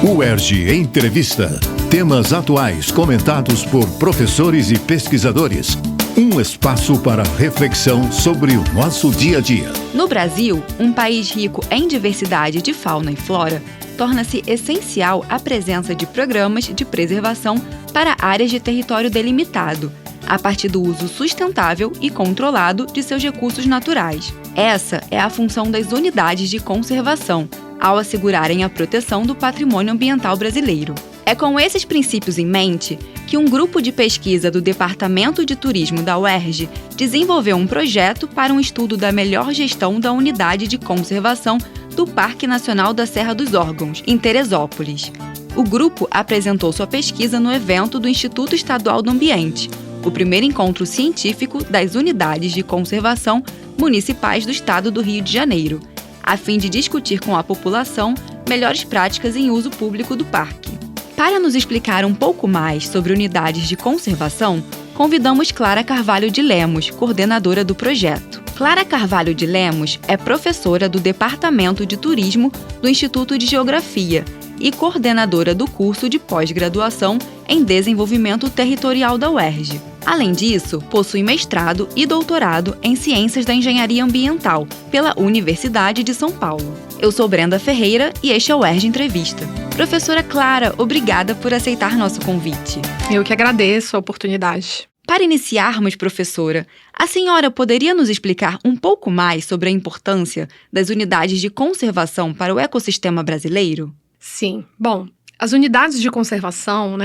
UERJ Entrevista. Temas atuais comentados por professores e pesquisadores. Um espaço para reflexão sobre o nosso dia a dia. No Brasil, um país rico em diversidade de fauna e flora, torna-se essencial a presença de programas de preservação para áreas de território delimitado, a partir do uso sustentável e controlado de seus recursos naturais. Essa é a função das unidades de conservação, ao assegurarem a proteção do patrimônio ambiental brasileiro. É com esses princípios em mente que um grupo de pesquisa do Departamento de Turismo da UERJ desenvolveu um projeto para um estudo da melhor gestão da unidade de conservação do Parque Nacional da Serra dos Órgãos, em Teresópolis. O grupo apresentou sua pesquisa no evento do Instituto Estadual do Ambiente, o primeiro encontro científico das unidades de conservação municipais do estado do Rio de Janeiro, a fim de discutir com a população melhores práticas em uso público do parque. Para nos explicar um pouco mais sobre unidades de conservação, convidamos Clara Carvalho de Lemos, coordenadora do projeto. Clara Carvalho de Lemos é professora do Departamento de Turismo do Instituto de Geografia e coordenadora do curso de pós-graduação em Desenvolvimento Territorial da UERJ. Além disso, possui mestrado e doutorado em Ciências da Engenharia Ambiental pela Universidade de São Paulo. Eu sou Brenda Ferreira e este é o UERJ Entrevista. Professora Clara, obrigada por aceitar nosso convite. Eu que agradeço a oportunidade. Para iniciarmos, professora, a senhora poderia nos explicar um pouco mais sobre a importância das unidades de conservação para o ecossistema brasileiro? Sim. Bom, as unidades de conservação,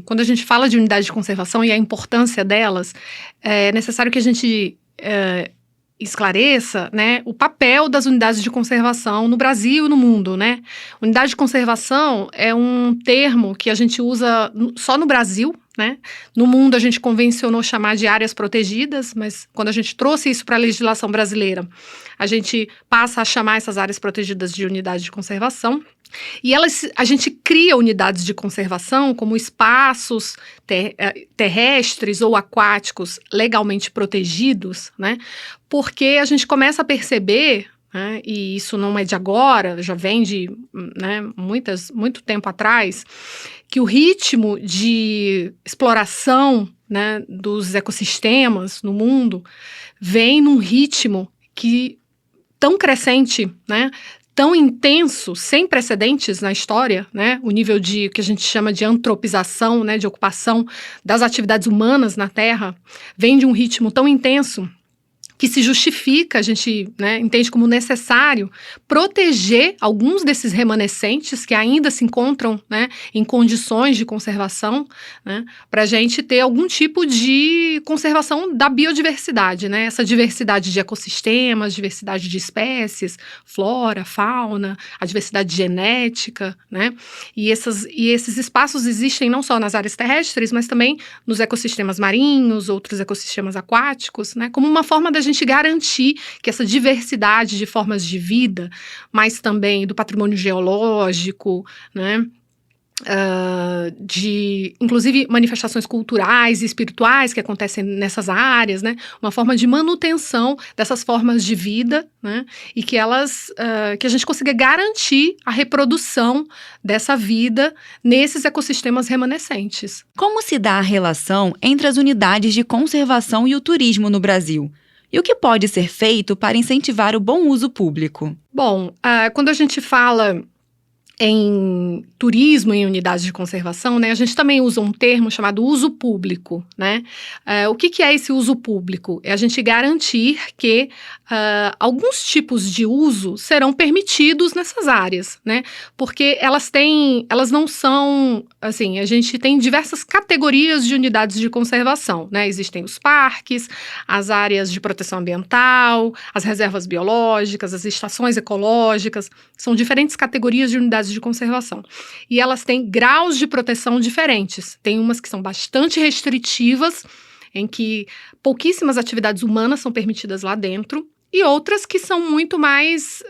quando a gente fala de unidade de conservação e a importância delas, é necessário que a gente esclareça, o papel das unidades de conservação no Brasil e no mundo, Unidade de conservação é um termo que a gente usa só no Brasil, No mundo a gente convencionou chamar de áreas protegidas, mas quando a gente trouxe isso para a legislação brasileira, a gente passa a chamar essas áreas protegidas de unidade de conservação. E a gente cria unidades de conservação como espaços terrestres ou aquáticos legalmente protegidos, porque a gente começa a perceber, e isso não é de agora, já vem de muito tempo atrás, que o ritmo de exploração dos ecossistemas no mundo vem num ritmo tão crescente, tão intenso, sem precedentes na história, o nível de que a gente chama de antropização, de ocupação das atividades humanas na Terra, vem de um ritmo tão intenso que se justifica, a gente entende como necessário proteger alguns desses remanescentes que ainda se encontram em condições de conservação, para a gente ter algum tipo de conservação da biodiversidade, essa diversidade de ecossistemas, diversidade de espécies, flora, fauna, a diversidade genética, e esses espaços existem não só nas áreas terrestres, mas também nos ecossistemas marinhos, outros ecossistemas aquáticos, como uma forma da gente garantir que essa diversidade de formas de vida, mas também do patrimônio geológico, de inclusive manifestações culturais e espirituais que acontecem nessas áreas, uma forma de manutenção dessas formas de vida, e que que a gente consiga garantir a reprodução dessa vida nesses ecossistemas remanescentes. Como se dá a relação entre as unidades de conservação e o turismo no Brasil? E o que pode ser feito para incentivar o bom uso público? Bom, quando a gente fala em turismo em unidades de conservação, a gente também usa um termo chamado uso público, O que é esse uso público? É a gente garantir que alguns tipos de uso serão permitidos nessas áreas, Porque elas não são, assim, a gente tem diversas categorias de unidades de conservação, Existem os parques, as áreas de proteção ambiental, as reservas biológicas, as estações ecológicas, são diferentes categorias de unidades de conservação. E elas têm graus de proteção diferentes. Tem umas que são bastante restritivas, em que pouquíssimas atividades humanas são permitidas lá dentro, e outras que são muito mais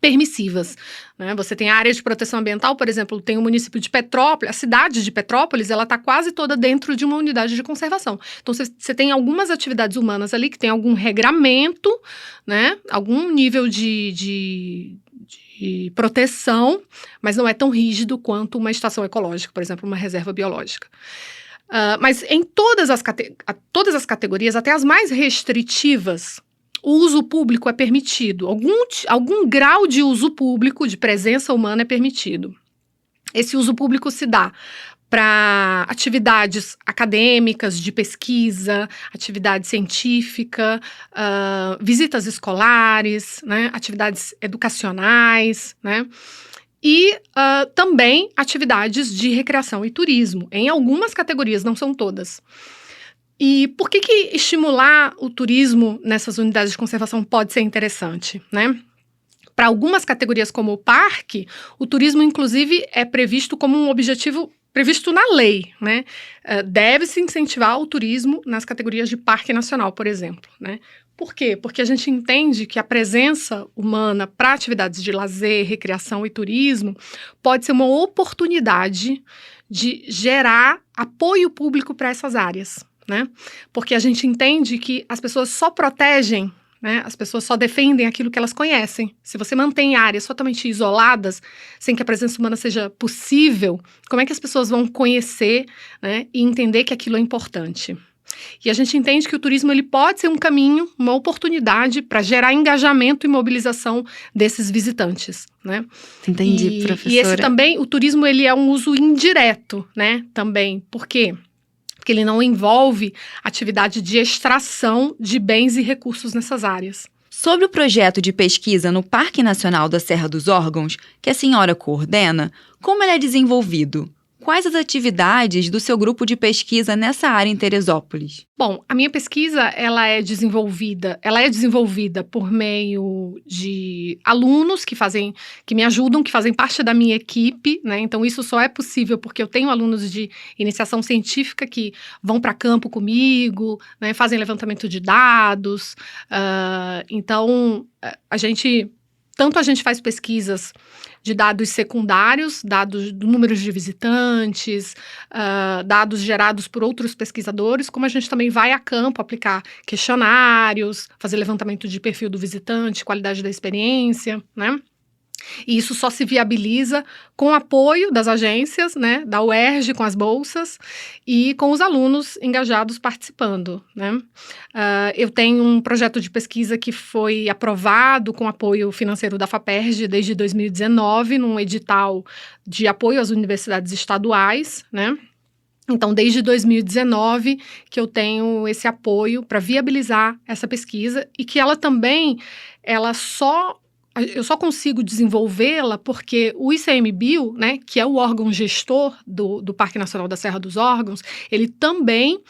permissivas. Você tem a área de proteção ambiental, por exemplo, tem o município de Petrópolis, a cidade de Petrópolis, ela está quase toda dentro de uma unidade de conservação. Então, você tem algumas atividades humanas ali que tem algum regramento, algum nível de de proteção, mas não é tão rígido quanto uma estação ecológica, por exemplo, uma reserva biológica. Mas em todas as categorias, até as mais restritivas, o uso público é permitido. Algum grau de uso público, de presença humana, é permitido. Esse uso público se dá para atividades acadêmicas, de pesquisa, atividade científica, visitas escolares, né, atividades educacionais, né, e também atividades de recreação e turismo, em algumas categorias, não são todas. E por que estimular o turismo nessas unidades de conservação pode ser interessante, né? Para algumas categorias, como o parque, o turismo, inclusive, é previsto como um objetivo previsto na lei, né? Deve-se incentivar o turismo nas categorias de parque nacional, por exemplo, né? Por quê? Porque a gente entende que a presença humana para atividades de lazer, recreação e turismo pode ser uma oportunidade de gerar apoio público para essas áreas, né? Porque a gente entende que as pessoas só protegem, né? As pessoas só defendem aquilo que elas conhecem. Se você mantém áreas totalmente isoladas, sem que a presença humana seja possível, como é que as pessoas vão conhecer, né, e entender que aquilo é importante? E a gente entende que o turismo ele pode ser um caminho, uma oportunidade para gerar engajamento e mobilização desses visitantes, né? Entendi, professora. E esse também, o turismo ele é um uso indireto, né? Também. Por quê? Porque ele não envolve atividade de extração de bens e recursos nessas áreas. Sobre o projeto de pesquisa no Parque Nacional da Serra dos Órgãos, que a senhora coordena, como ele é desenvolvido? Quais as atividades do seu grupo de pesquisa nessa área em Teresópolis? Bom, a minha pesquisa ela é desenvolvida por meio de alunos que me ajudam, que fazem parte da minha equipe, né? Então isso só é possível porque eu tenho alunos de iniciação científica que vão para campo comigo, né? Fazem levantamento de dados. Então a gente faz pesquisas de dados secundários, dados do número de visitantes, dados gerados por outros pesquisadores, como a gente também vai a campo aplicar questionários, fazer levantamento de perfil do visitante, qualidade da experiência, né? E isso só se viabiliza com o apoio das agências, né, da UERJ, com as bolsas, e com os alunos engajados participando, né? Eu tenho um projeto de pesquisa que foi aprovado com apoio financeiro da FAPERJ desde 2019, num edital de apoio às universidades estaduais, né? Então, desde 2019 que eu tenho esse apoio para viabilizar essa pesquisa e que eu só consigo desenvolvê-la porque o ICMBio, né, que é o órgão gestor do Parque Nacional da Serra dos Órgãos, ele também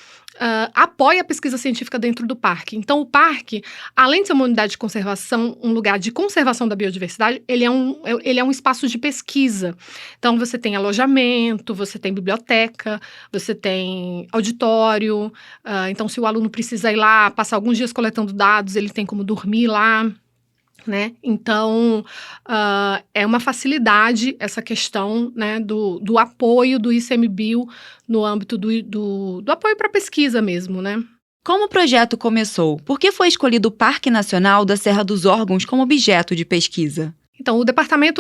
apoia a pesquisa científica dentro do parque. Então, o parque, além de ser uma unidade de conservação, um lugar de conservação da biodiversidade, ele é um espaço de pesquisa. Então, você tem alojamento, você tem biblioteca, você tem auditório. Então, se o aluno precisa ir lá, passar alguns dias coletando dados, ele tem como dormir lá, né? Então, é uma facilidade essa questão, né, do apoio do ICMBio no âmbito do apoio para pesquisa mesmo, né? Como o projeto começou? Por que foi escolhido o Parque Nacional da Serra dos Órgãos como objeto de pesquisa? Então,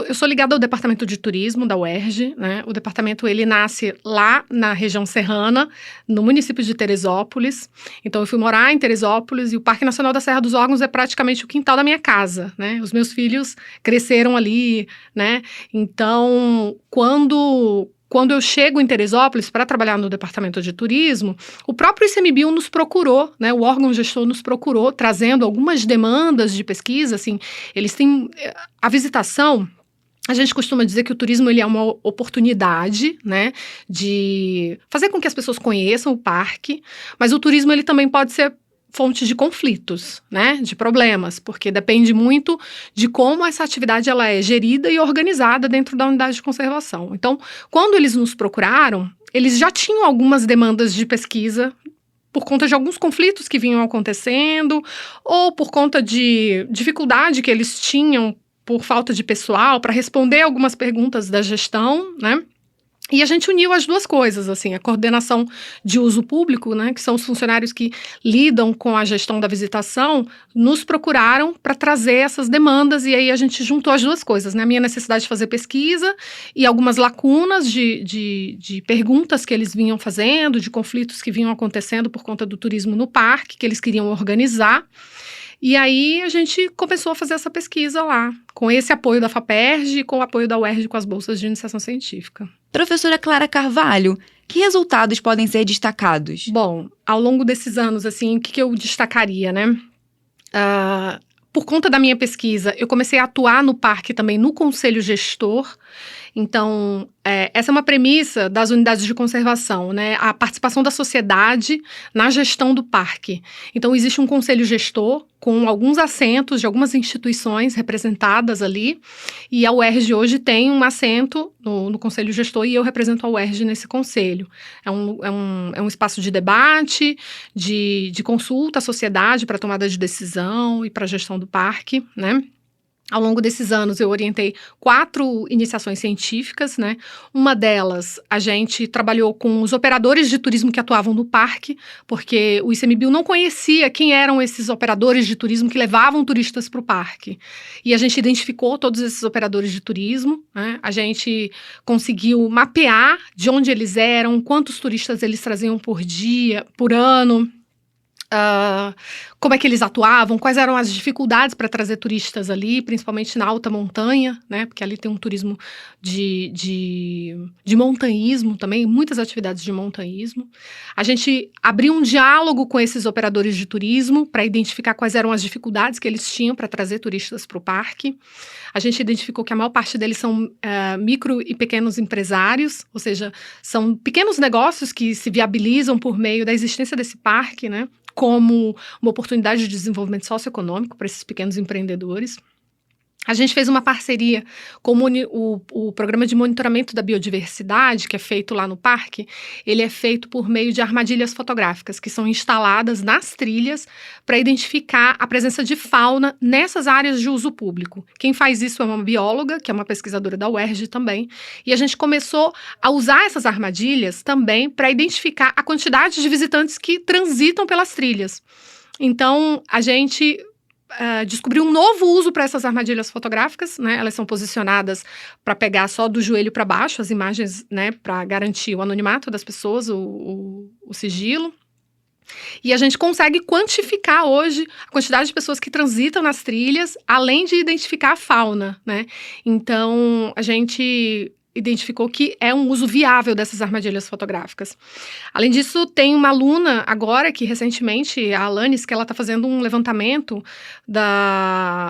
eu sou ligada ao Departamento de Turismo da UERJ, né? O departamento, ele nasce lá na região serrana, no município de Teresópolis. Então, eu fui morar em Teresópolis e o Parque Nacional da Serra dos Órgãos é praticamente o quintal da minha casa, né? Os meus filhos cresceram ali, né? Então, quando eu chego em Teresópolis para trabalhar no Departamento de Turismo, o próprio ICMBio nos procurou, né, o órgão gestor nos procurou, trazendo algumas demandas de pesquisa, assim, eles têm a visitação. A gente costuma dizer que o turismo ele é uma oportunidade, né, de fazer com que as pessoas conheçam o parque, mas o turismo ele também pode ser fonte de conflitos, né, de problemas, porque depende muito de como essa atividade ela é gerida e organizada dentro da unidade de conservação. Então, quando eles nos procuraram, eles já tinham algumas demandas de pesquisa por conta de alguns conflitos que vinham acontecendo ou por conta de dificuldade que eles tinham por falta de pessoal para responder algumas perguntas da gestão, né? E a gente uniu as duas coisas, assim, a coordenação de uso público, né, que são os funcionários que lidam com a gestão da visitação, nos procuraram para trazer essas demandas, e aí a gente juntou as duas coisas, né, a minha necessidade de fazer pesquisa e algumas lacunas de perguntas que eles vinham fazendo, de conflitos que vinham acontecendo por conta do turismo no parque, que eles queriam organizar. E aí a gente começou a fazer essa pesquisa lá, com esse apoio da FAPERJ e com o apoio da UERJ com as bolsas de iniciação científica. Professora Clara Carvalho, que resultados podem ser destacados? Bom, ao longo desses anos, assim, o que eu destacaria, né? Por conta da minha pesquisa, eu comecei a atuar no parque também no conselho gestor. Então, essa é uma premissa das unidades de conservação, né? A participação da sociedade na gestão do parque. Então, existe um conselho gestor com alguns assentos de algumas instituições representadas ali, e a UERJ hoje tem um assento no conselho gestor e eu represento a UERJ nesse conselho. É um espaço de debate, de consulta à sociedade para tomada de decisão e para a gestão do parque, né? Ao longo desses anos, eu orientei 4 iniciações científicas, né? Uma delas, a gente trabalhou com os operadores de turismo que atuavam no parque, porque o ICMBio não conhecia quem eram esses operadores de turismo que levavam turistas para o parque. E a gente identificou todos esses operadores de turismo, né? A gente conseguiu mapear de onde eles eram, quantos turistas eles traziam por dia, por ano. Como é que eles atuavam, quais eram as dificuldades para trazer turistas ali, principalmente na alta montanha, né? Porque ali tem um turismo de montanhismo também, muitas atividades de montanhismo. A gente abriu um diálogo com esses operadores de turismo para identificar quais eram as dificuldades que eles tinham para trazer turistas para o parque. A gente identificou que a maior parte deles são micro e pequenos empresários, ou seja, são pequenos negócios que se viabilizam por meio da existência desse parque, né? Como uma oportunidade de desenvolvimento socioeconômico para esses pequenos empreendedores. A gente fez uma parceria com o programa de monitoramento da biodiversidade, que é feito lá no parque. Ele é feito por meio de armadilhas fotográficas, que são instaladas nas trilhas para identificar a presença de fauna nessas áreas de uso público. Quem faz isso é uma bióloga, que é uma pesquisadora da UERJ também, e a gente começou a usar essas armadilhas também para identificar a quantidade de visitantes que transitam pelas trilhas. Então, a gente descobriu um novo uso para essas armadilhas fotográficas, né? Elas são posicionadas para pegar só do joelho para baixo as imagens, né? Para garantir o anonimato das pessoas, o sigilo. E a gente consegue quantificar hoje a quantidade de pessoas que transitam nas trilhas, além de identificar a fauna, né? Então, a gente identificou que é um uso viável dessas armadilhas fotográficas. Além disso, tem uma aluna agora que recentemente, a Alanis, que ela está fazendo um levantamento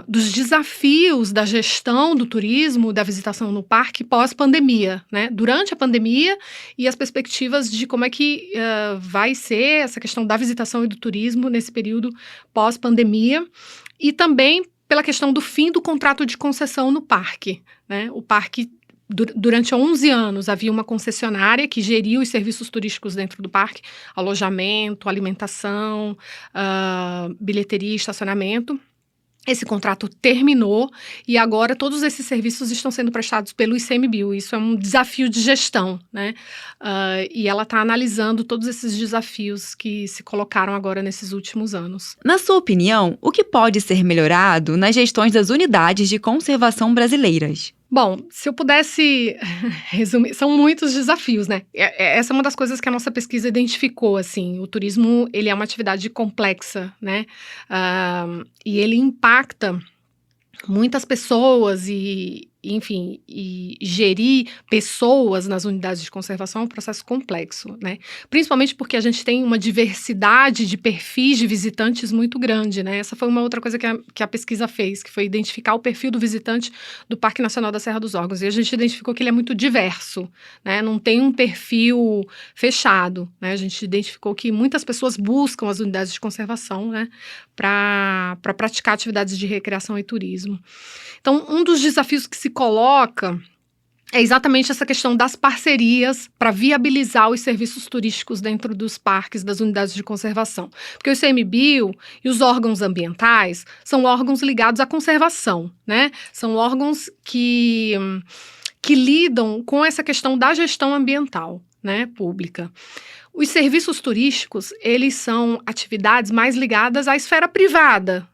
dos desafios da gestão do turismo, da visitação no parque pós-pandemia, né? Durante a pandemia e as perspectivas de como é que vai ser essa questão da visitação e do turismo nesse período pós-pandemia, e também pela questão do fim do contrato de concessão no parque, né? O parque, durante 11 anos, havia uma concessionária que geria os serviços turísticos dentro do parque, alojamento, alimentação, bilheteria, estacionamento. Esse contrato terminou e agora todos esses serviços estão sendo prestados pelo ICMBio. Isso é um desafio de gestão, né? E ela está analisando todos esses desafios que se colocaram agora nesses últimos anos. Na sua opinião, o que pode ser melhorado nas gestões das unidades de conservação brasileiras? Bom, se eu pudesse resumir, são muitos desafios, né? Essa é uma das coisas que a nossa pesquisa identificou, assim. O turismo, ele é uma atividade complexa, né? E ele impacta muitas pessoas e gerir pessoas nas unidades de conservação é um processo complexo, né? Principalmente porque a gente tem uma diversidade de perfis de visitantes muito grande, né? Essa foi uma outra coisa que a pesquisa fez, que foi identificar o perfil do visitante do Parque Nacional da Serra dos Órgãos. E a gente identificou que ele é muito diverso, né? Não tem um perfil fechado, né? A gente identificou que muitas pessoas buscam as unidades de conservação, né? Para praticar atividades de recreação e turismo. Então, um dos desafios que se coloca é exatamente essa questão das parcerias para viabilizar os serviços turísticos dentro dos parques, das unidades de conservação. Porque o ICMBio e os órgãos ambientais são órgãos ligados à conservação, né? São órgãos que que lidam com essa questão da gestão ambiental, né, pública. Os serviços turísticos, eles são atividades mais ligadas à esfera privada.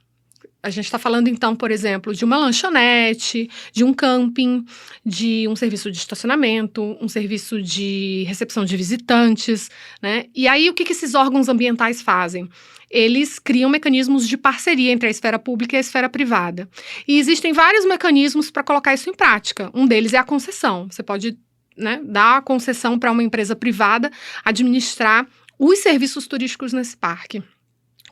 A gente está falando, então, por exemplo, de uma lanchonete, de um camping, de um serviço de estacionamento, um serviço de recepção de visitantes, né? E aí, o que esses órgãos ambientais fazem? Eles criam mecanismos de parceria entre a esfera pública e a esfera privada. E existem vários mecanismos para colocar isso em prática. Um deles é a concessão. Você pode, né, dar a concessão para uma empresa privada administrar os serviços turísticos nesse parque. O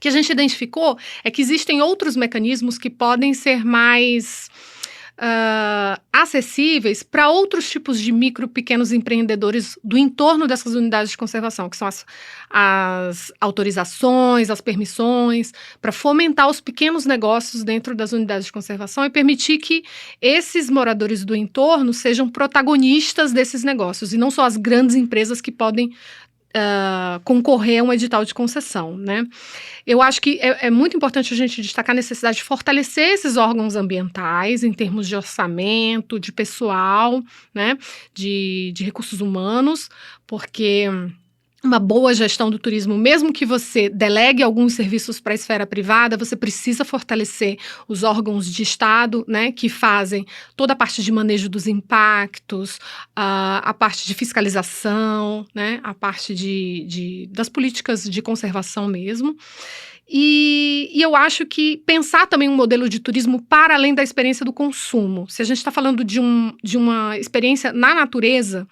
que a gente identificou é que existem outros mecanismos que podem ser mais acessíveis para outros tipos de pequenos empreendedores do entorno dessas unidades de conservação, que são as autorizações, as permissões, para fomentar os pequenos negócios dentro das unidades de conservação e permitir que esses moradores do entorno sejam protagonistas desses negócios, e não só as grandes empresas que podem concorrer a um edital de concessão, né? Eu acho que é muito importante a gente destacar a necessidade de fortalecer esses órgãos ambientais em termos de orçamento, de pessoal, né? De recursos humanos, porque uma boa gestão do turismo, mesmo que você delegue alguns serviços para a esfera privada, você precisa fortalecer os órgãos de Estado, né, que fazem toda a parte de manejo dos impactos, a parte de fiscalização, né, a parte das políticas de conservação mesmo. E eu acho que pensar também um modelo de turismo para além da experiência do consumo. Se a gente está falando de uma experiência na natureza,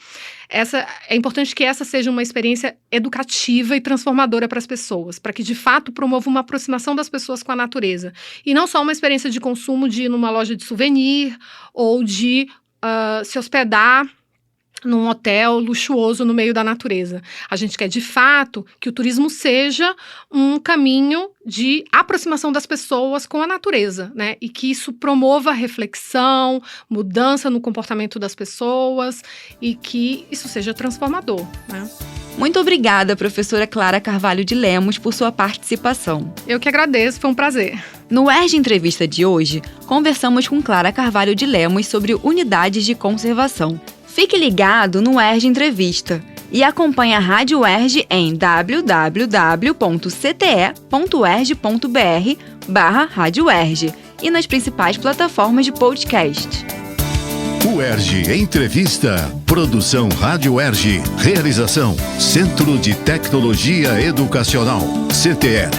é importante que essa seja uma experiência educativa e transformadora para as pessoas, para que de fato promova uma aproximação das pessoas com a natureza. E não só uma experiência de consumo de ir numa loja de souvenir ou de se hospedar num hotel luxuoso no meio da natureza. A gente quer, de fato, que o turismo seja um caminho de aproximação das pessoas com a natureza, né? E que isso promova reflexão, mudança no comportamento das pessoas e que isso seja transformador, né? Muito obrigada, professora Clara Carvalho de Lemos, por sua participação. Eu que agradeço, foi um prazer. No UERJ Entrevista de hoje, conversamos com Clara Carvalho de Lemos sobre unidades de conservação. Fique ligado no UERJ Entrevista e acompanhe a Rádio UERJ em www.cte.uerj.br/Rádio UERJ e nas principais plataformas de podcast. UERJ Entrevista. Produção Rádio UERJ. Realização Centro de Tecnologia Educacional, CTE.